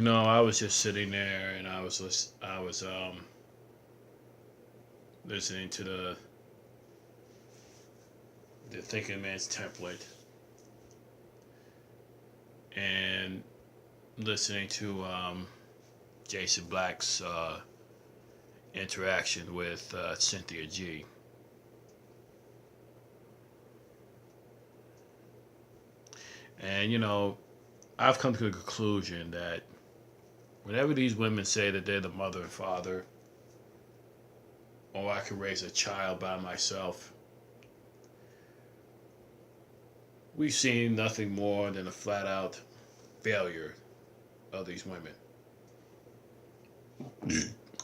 I was just sitting there and I was listening to the Thinking Man's Template and listening to Jason Black's interaction with Cynthia G. And I've come to the conclusion that whenever these women say that they're the mother and father, or I can raise a child by myself, we've seen nothing more than a flat out failure of these women.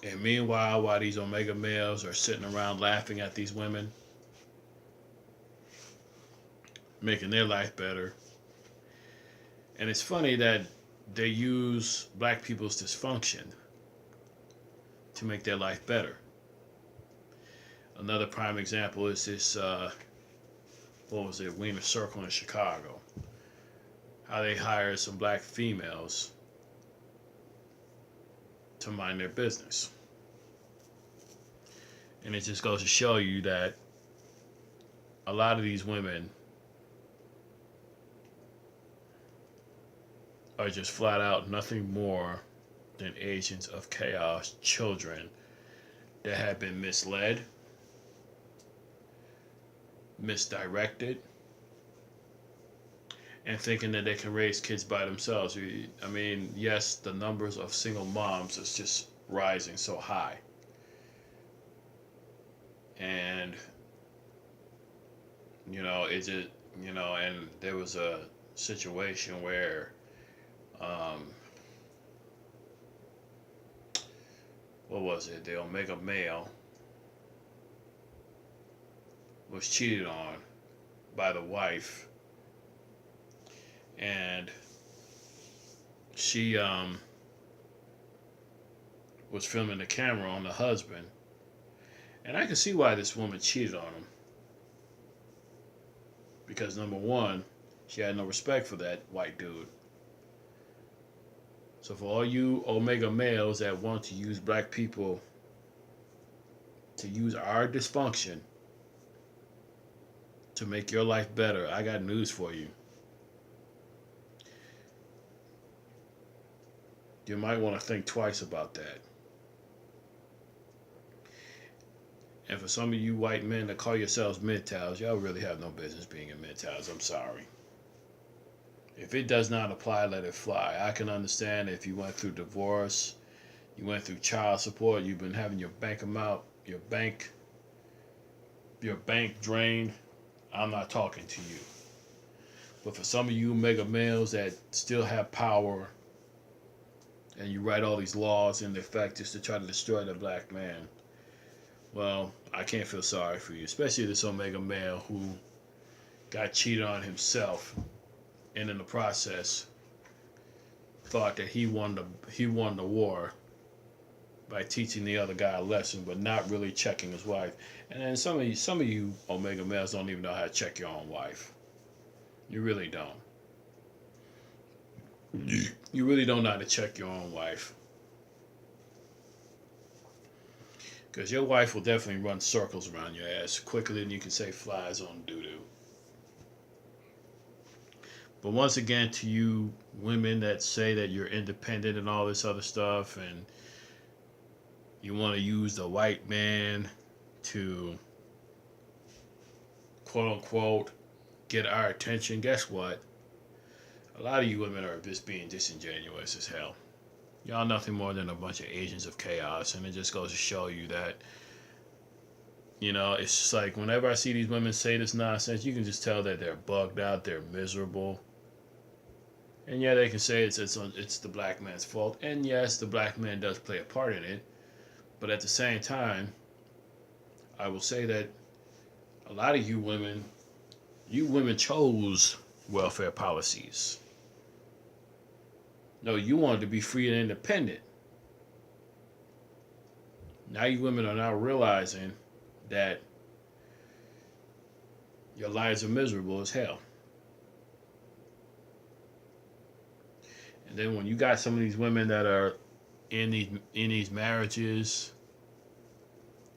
And meanwhile, while these omega males are sitting around laughing at these women, making their life better, and it's funny that they use black people's dysfunction to make their life better. Another prime example is this, what was it, Wiener Circle in Chicago. How they hired some black females to mind their business. And it just goes to show you that a lot of these women are just flat out nothing more than agents of chaos, children that have been misled, misdirected, and thinking that they can raise kids by themselves. I mean, yes, the numbers of single moms is just rising so high. And, it's just, and there was a situation where, um, what was it? The Omega male was cheated on by the wife, and she was filming the camera on the husband, and I can see why this woman cheated on him, because number one, she had no respect for that white dude. So for all you omega males that want to use black people to use our dysfunction to make your life better, I got news for you. You might want to think twice about that. And for some of you white men that call yourselves MGTOWs, y'all really have no business being in MGTOWs. I'm sorry. If it does not apply, let it fly. I can understand if you went through divorce, you went through child support, you've been having your bank amount, your bank drained. I'm not talking to you. But for some of you mega males that still have power and you write all these laws in effect just to try to destroy the black man, well, I can't feel sorry for you, especially this omega male who got cheated on himself and in the process thought that he won the war by teaching the other guy a lesson, but not really checking his wife. And then some of you omega males don't even know how to check your own wife. You really don't. You really don't know how to check your own wife. Because your wife will definitely run circles around your ass quicker than you can say flies on doo doo. But once again, to you women that say that you're independent and all this other stuff, and you want to use the white man to quote unquote get our attention, guess what? A lot of you women are just being disingenuous as hell. Y'all nothing more than a bunch of agents of chaos, and it just goes to show you that, it's just like whenever I see these women say this nonsense, you can just tell that they're bugged out, they're miserable. And yeah, they can say it's the black man's fault, and yes, the black man does play a part in it. But at the same time, I will say that a lot of you women chose welfare policies. No, you wanted to be free and independent. Now you women are now realizing that your lives are miserable as hell. And then when you got some of these women that are in these marriages,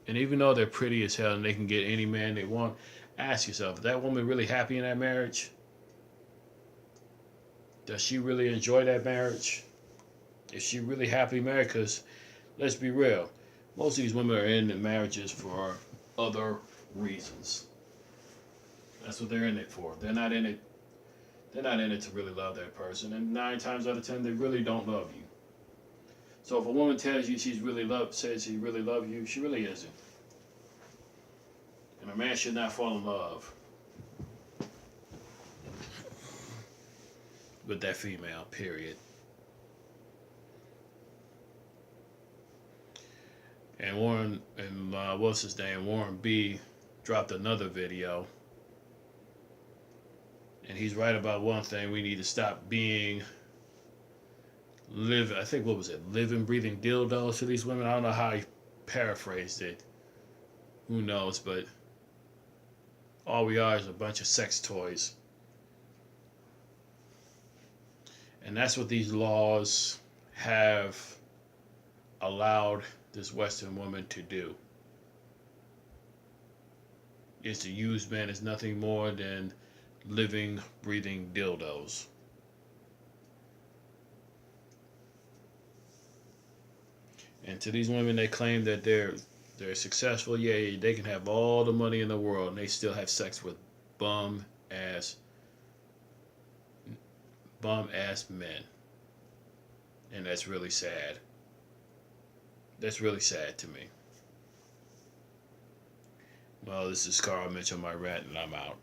and even though they're pretty as hell and they can get any man they want, ask yourself, is that woman really happy in that marriage? Does she really enjoy that marriage? Is she really happy married? Because let's be real, most of these women are in the marriages for other reasons. That's what they're in it for. They're not in it. They're not in it to really love that person, and 9 times out of 10, they really don't love you. So if a woman tells you says she really loves you, she really isn't. And a man should not fall in love with that female. Period. And what's his name? Warren B dropped another video, and he's right about one thing: we need to stop being I think what was it? Living, breathing dildos to these women. I don't know how he paraphrased it. Who knows? But all we are is a bunch of sex toys. And that's what these laws have allowed this Western woman to do. Is to use men as nothing more than living, breathing dildos. And to these women, they claim that they're successful. Yeah, they can have all the money in the world, and they still have sex with bum ass men, and that's really sad. That's really sad to me. Well, this is Carl Mitchell, my rant, and I'm out.